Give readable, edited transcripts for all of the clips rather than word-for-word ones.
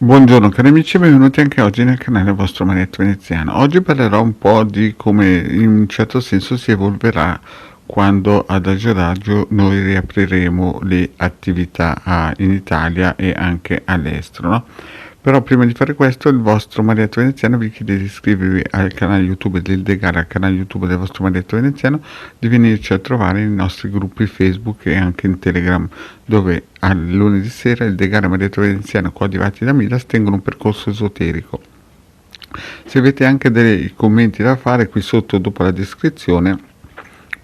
Buongiorno cari amici, benvenuti anche oggi nel canale vostro Marietto Veneziano. Oggi parlerò un po' di come in un certo senso si evolverà quando Adagio Adagio noi riapriremo le attività in Italia e anche all'estero, no? Però prima di fare questo il vostro Marietto Veneziano vi chiede di iscrivervi al canale YouTube del Degara, al canale YouTube del vostro Marietto Veneziano, di venirci a trovare nei nostri gruppi Facebook e anche in Telegram, dove al lunedì sera il Degara Marietto Veneziano coadiuvati da Midas tengono un percorso esoterico. Se avete anche dei commenti da fare qui sotto dopo la descrizione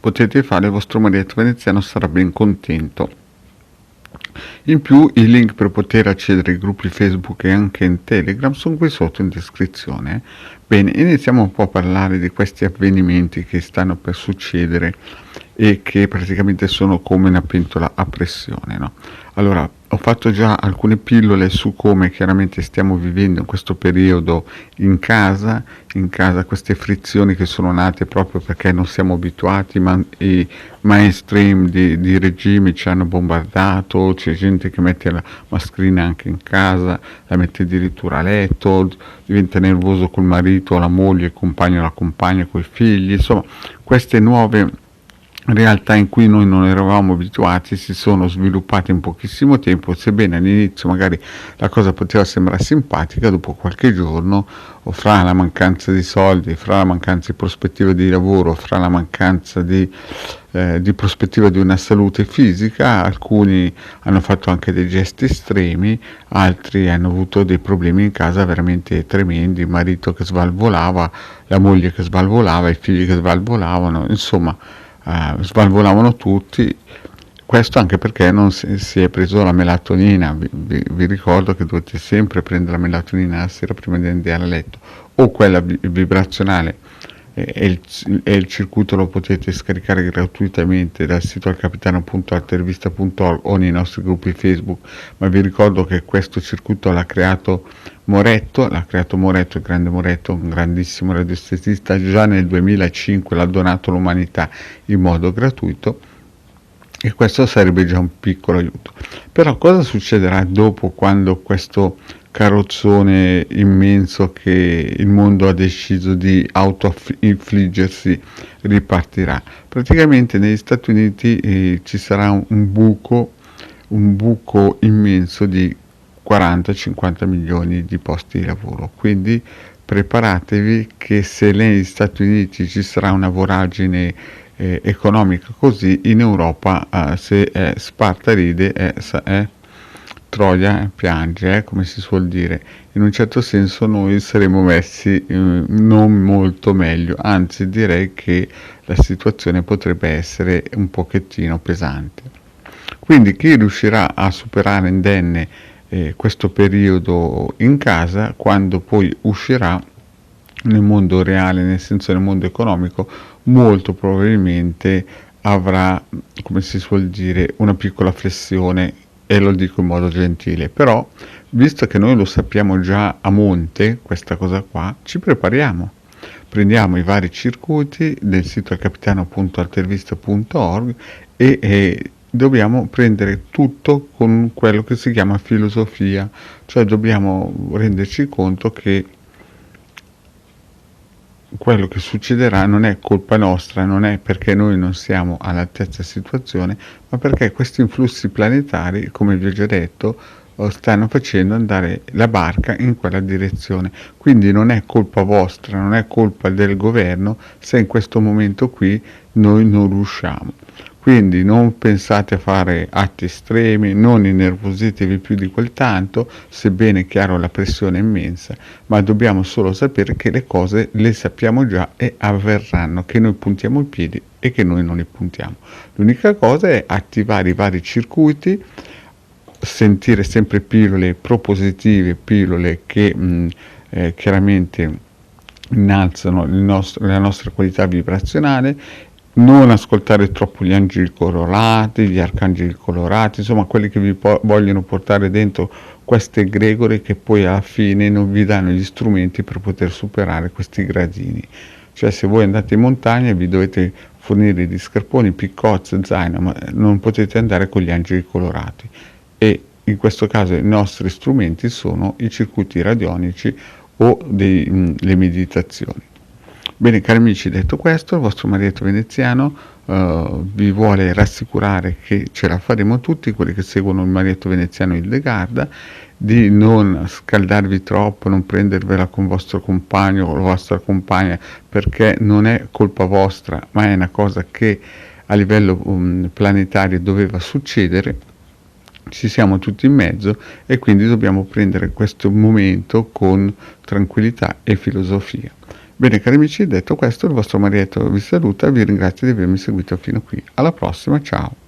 potete fare, il vostro Marietto Veneziano sarà ben contento. In più i link per poter accedere ai gruppi Facebook e anche in Telegram sono qui sotto in descrizione. Bene, iniziamo un po' a parlare di questi avvenimenti che stanno per succedere e che praticamente sono come una pentola a pressione, no? Allora, ho fatto già alcune pillole su come chiaramente stiamo vivendo in questo periodo in casa queste frizioni che sono nate proprio perché non siamo abituati, ma i mainstream di regimi ci hanno bombardato, c'è gente che mette la mascherina anche in casa, la mette addirittura a letto, diventa nervoso col marito, la moglie, il compagno, la compagna, coi figli, insomma queste nuove realtà in cui noi non eravamo abituati si sono sviluppate in pochissimo tempo, sebbene all'inizio magari la cosa poteva sembrare simpatica, dopo qualche giorno, o fra la mancanza di soldi, fra la mancanza di prospettiva di lavoro, fra la mancanza di prospettiva di una salute fisica, alcuni hanno fatto anche dei gesti estremi, altri hanno avuto dei problemi in casa veramente tremendi, il marito che svalvolava, la moglie che svalvolava, i figli che svalvolavano, insomma svalvolavano tutti. Questo anche perché non si è preso la melatonina. Vi ricordo che dovete sempre prendere la melatonina la sera prima di andare a letto, o quella vibrazionale, e il circuito lo potete scaricare gratuitamente dal sito alcapitano.altervista.org o nei nostri gruppi Facebook, ma vi ricordo che questo circuito l'ha creato Moretto, il grande Moretto, un grandissimo radioestetista, già nel 2005 l'ha donato all'umanità in modo gratuito, e questo sarebbe già un piccolo aiuto. Però cosa succederà dopo, quando questo carrozzone immenso che il mondo ha deciso di auto-infliggersi ripartirà? Praticamente negli Stati Uniti ci sarà un buco immenso di 40-50 milioni di posti di lavoro, quindi preparatevi che se negli Stati Uniti ci sarà una voragine economica così, in Europa se Sparta ride Troia piange, come si suol dire. In un certo senso noi saremo messi non molto meglio, anzi direi che la situazione potrebbe essere un pochettino pesante. Quindi chi riuscirà a superare indenne questo periodo in casa, quando poi uscirà nel mondo reale, nel senso nel mondo economico, molto probabilmente avrà, come si suol dire, una piccola flessione, e lo dico in modo gentile. Però, visto che noi lo sappiamo già a monte, questa cosa qua, ci prepariamo. Prendiamo i vari circuiti del sito capitano.altervista.org e dobbiamo prendere tutto con quello che si chiama filosofia, cioè dobbiamo renderci conto che quello che succederà non è colpa nostra, non è perché noi non siamo all'altezza situazione, ma perché questi influssi planetari, come vi ho già detto, stanno facendo andare la barca in quella direzione. Quindi non è colpa vostra, non è colpa del governo se in questo momento qui noi non riusciamo. Quindi non pensate a fare atti estremi, non innervositevi più di quel tanto, sebbene è chiaro la pressione è immensa, ma dobbiamo solo sapere che le cose le sappiamo già e avverranno, che noi puntiamo i piedi e che noi non li puntiamo. L'unica cosa è attivare i vari circuiti, sentire sempre pillole propositive, pillole che chiaramente innalzano la nostra qualità vibrazionale, non ascoltare troppo gli angeli colorati, gli arcangeli colorati, insomma quelli che vi vogliono portare dentro queste egregore che poi alla fine non vi danno gli strumenti per poter superare questi gradini. Cioè se voi andate in montagna vi dovete fornire di scarponi, piccozze, zaino, ma non potete andare con gli angeli colorati, e in questo caso i nostri strumenti sono i circuiti radionici o le meditazioni. Bene cari amici, detto questo, il vostro Marietto Veneziano vi vuole rassicurare che ce la faremo tutti, quelli che seguono il Marietto Veneziano e il De Garda, di non scaldarvi troppo, non prendervela con il vostro compagno o la vostra compagna, perché non è colpa vostra, ma è una cosa che a livello planetario doveva succedere. Ci siamo tutti in mezzo e quindi dobbiamo prendere questo momento con tranquillità e filosofia. Bene cari amici, detto questo, il vostro Marietto vi saluta e vi ringrazio di avermi seguito fino qui. Alla prossima, ciao!